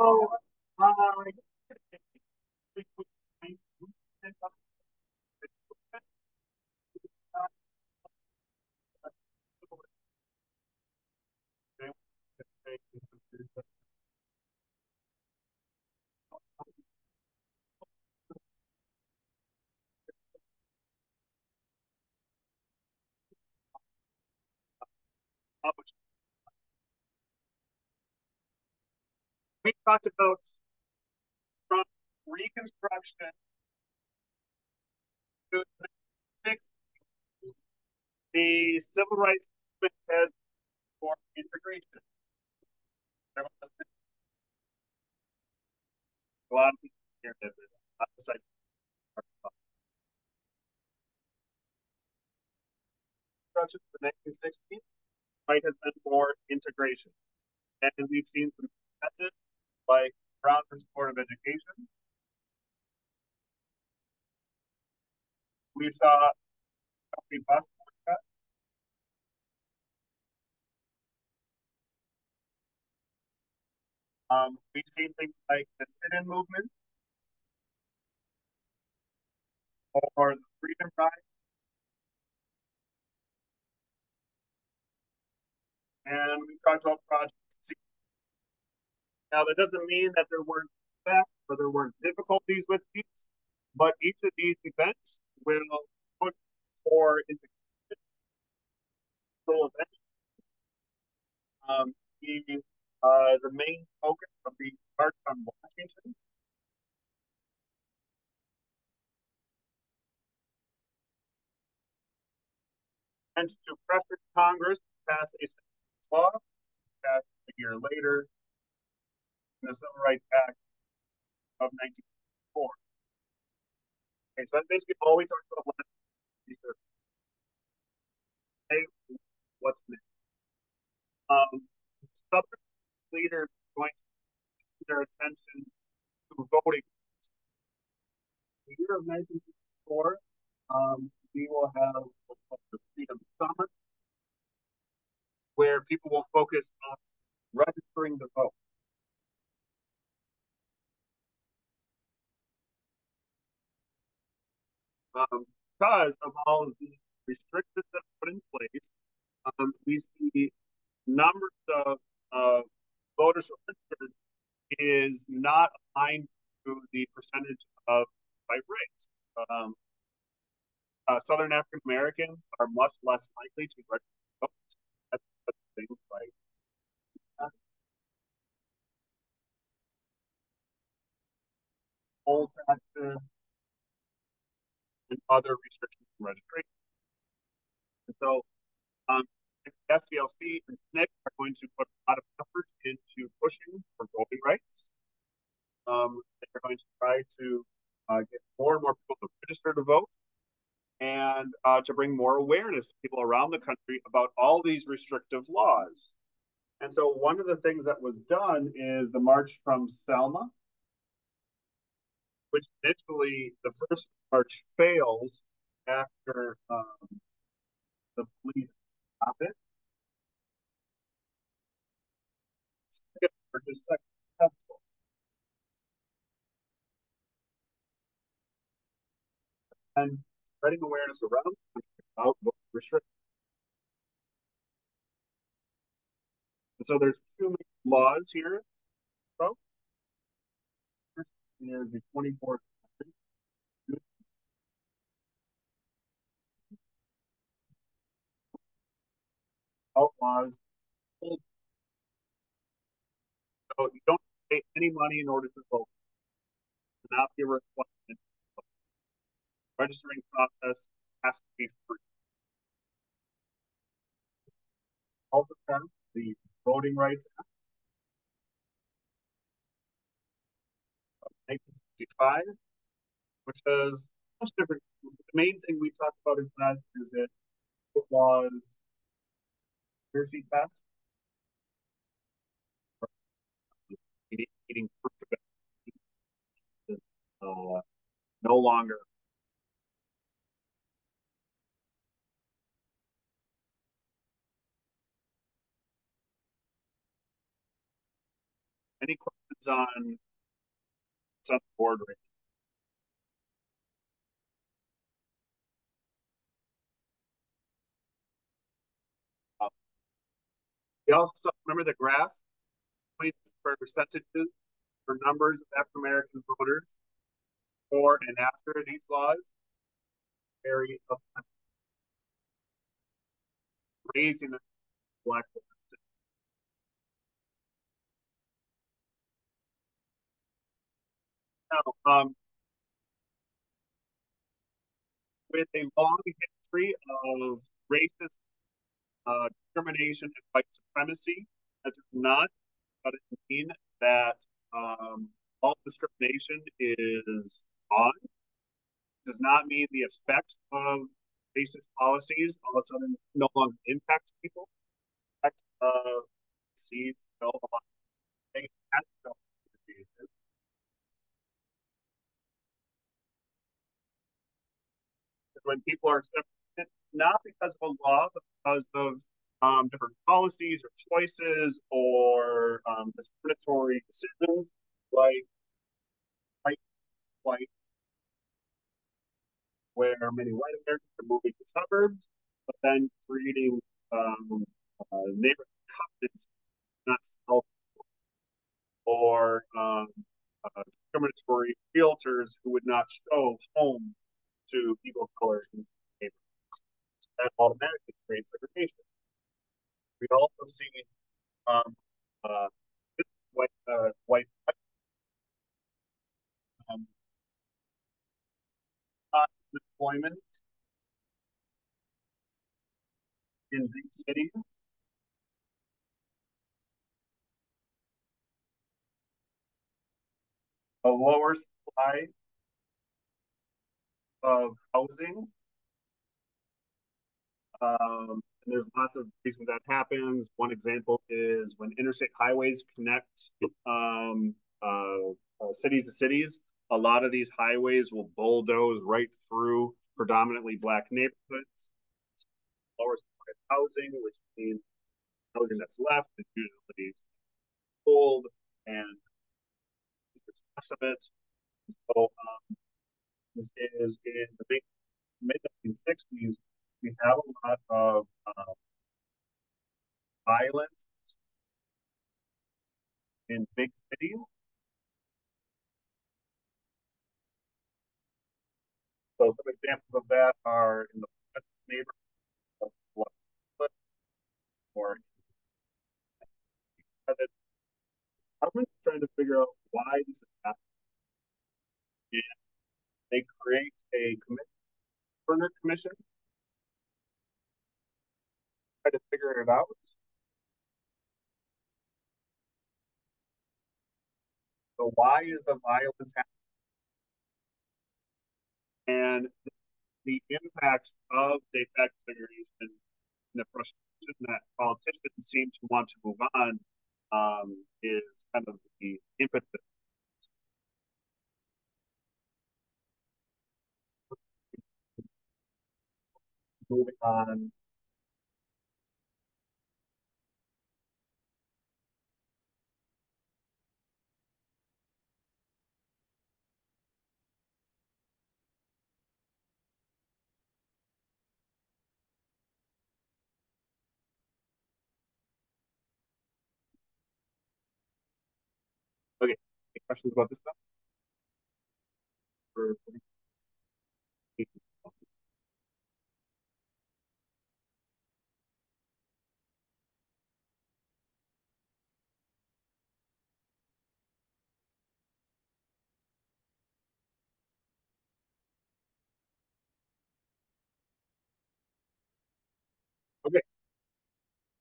So, uh, we talked about from Reconstruction to fix the civil rights movement has for integration. There must be a lot of people here that decide Reconstruction to the 1960s might have been more integration. And we've seen some methods like Brown versus Board of Education. We saw the bus boycott. We've seen things like the sit-in movement or the freedom ride, and we talked about projects. Now, that doesn't mean that there weren't facts or there weren't difficulties with these, but each of these events will push for integration. So eventually, the main focus of the March on Washington and to pressure Congress to pass a law passed a year later in the Civil Rights Act of 1954. Okay, so that's basically all we talked about last year. Hey, what's next? Southern leaders are going to turn their attention to voting. The year of 1954, we will have the Freedom Summer, where people will focus on registering to vote. Because of all of the restrictions that are put in place, we see numbers of voters registered is not aligned to the percentage of white race. Um, Southern African Americans are much less likely to register. That's things like poll taxes and other restrictions on registration. And so, SCLC and SNCC are going to put a lot of effort into pushing for voting rights. They're going to try to get more and more people to register to vote and to bring more awareness to people around the country about all these restrictive laws. And so, one of the things that was done is the March from Selma, which initially the first march fails after the police stop it. Second march is successful. And spreading awareness around the country about voter restrictions. And so there's two main laws here. So, first is the 24th outlaws. So you don't pay any money in order to vote. It's not be a requirement. Registering process has to be free. Also have the Voting Rights Act of 1965, which has most different things. The main thing we talked about in class is that it was Jersey test, eating no longer. Any questions on the board right now? We also remember the graph for percentages for numbers of African American voters before and after these laws. Very raising the black vote. Now, with a long history of racist discrimination and white supremacy, that does not mean that all discrimination is on. It does not mean the effects of racist policies all of a sudden no longer impact people. In fact, see still a lot of things when people are separated, not because of a law, but because of different policies or choices or discriminatory decisions, like white, white, where many white Americans are moving to suburbs, but then creating neighborhood covenants, not self, or discriminatory realtors who would not show homes to people of color in the neighborhood. That automatically creates segregation. We also see um, uh, white um, employment in big cities, a lower supply of housing. And there's lots of reasons that happens. One example is when interstate highways connect cities to cities. A lot of these highways will bulldoze right through predominantly black neighborhoods. Lower supply of housing, which means housing that's left is usually old and there's less of it. So this is in the mid 1960s. We have a lot of violence in big cities. So some examples of that are in the neighborhood of or I'm trying to figure out why this is happening. And they create a commission, try to figure it out. So why is the violence happening? And the impacts of de facto segregation and the frustration that politicians seem to want to move on is kind of the impetus moving on. Okay, any questions about this stuff? For, okay,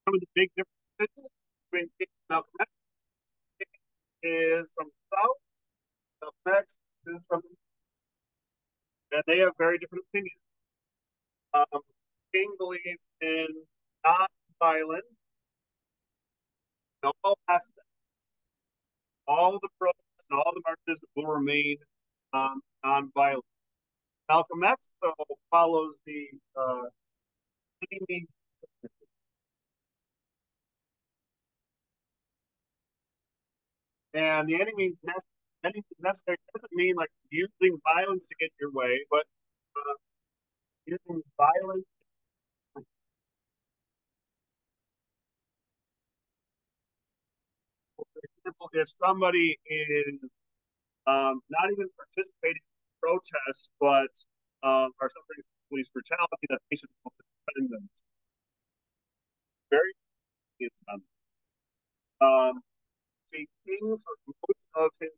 some of the big differences between King and Malcolm X is from the South, Malcolm X is from, and they have very different opinions. King believes in non-violent, no aspect. All the protests and all the marches will remain non-violent. Malcolm X, though, follows the any means. And the any means necessary doesn't mean like using violence to get your way, but using violence. For example, if somebody is not even participating in protests, but are suffering police brutality, that they should be able to defend them. Very instance. See, King, for most of his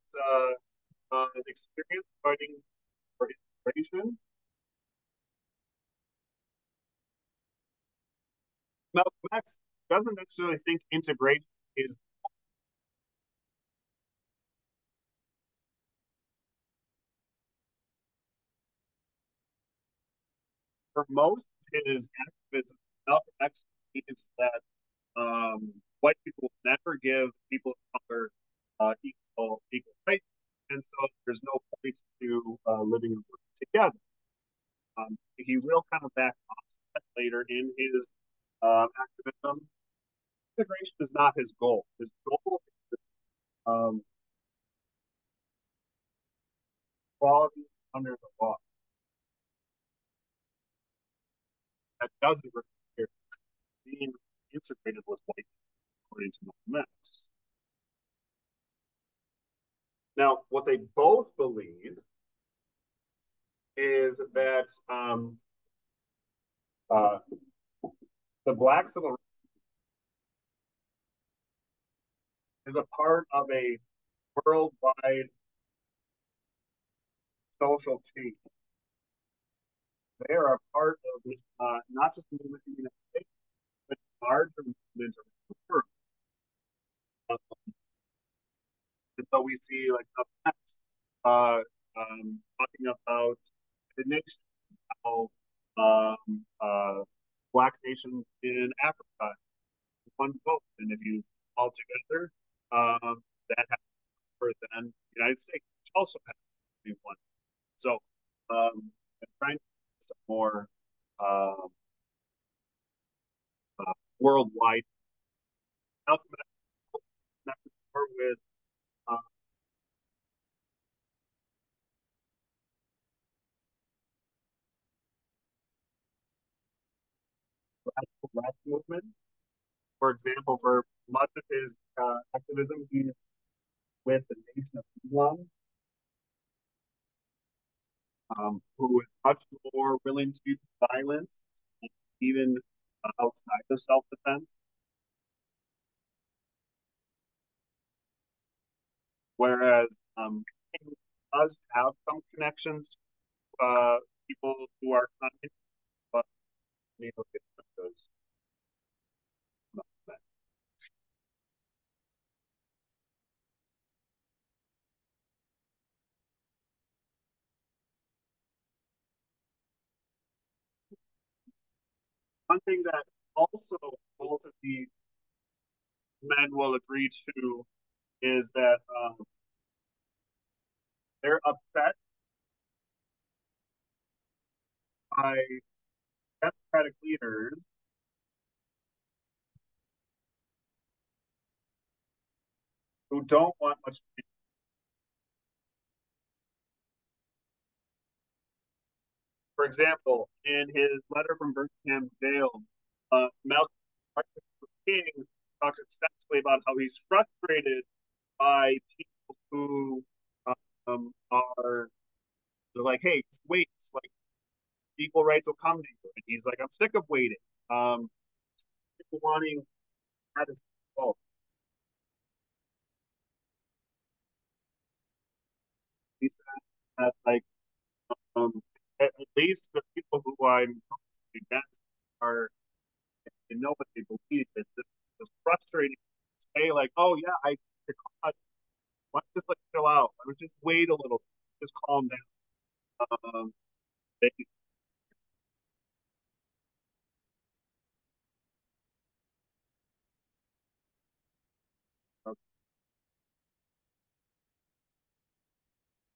experience fighting for integration, Malcolm X doesn't necessarily think integration is, for most of his activism, Malcolm X believes that white people will never give people of color equal rights, and so there's no point to living and working together. He will kind of back off that later in his activism. Integration is not his goal. His goal is quality under the law. That doesn't require being integrated with white people, according to Malcolm X. Now, what they both believe is that uh, the Black civil rights is a part of a worldwide social change. They are a part of not just the movement in the United States, but larger movements around the world. And so we see like talking about the nation, how Black nations in Africa one vote, and if you all together, that has for then the United States, which also has to be one. So I'm trying to get some more um, worldwide alphabet with uh, radical left movement. For example, for much of his activism, he's with the Nation of Islam, who is much more willing to use violence, even outside of self-defense. Whereas King does have some connections, people who are kind, but you know, those. One thing that also both of these men will agree to is that they're upset by democratic leaders who don't want much change. For example, in his letter from Birmingham jail, Malcolm King talks extensively about how he's frustrated by people who are like, "Hey, just wait, like equal rights will come to you." And he's like, "I'm sick of waiting. Um, people wanting status quo." He said that like um, at least the people who I'm against are they know what they believe. It's frustrating to say like, "Oh yeah, I why don't just like chill out? I would just wait a little, just calm down." They,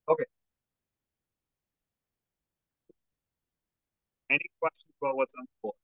okay. Any questions about what's on the board?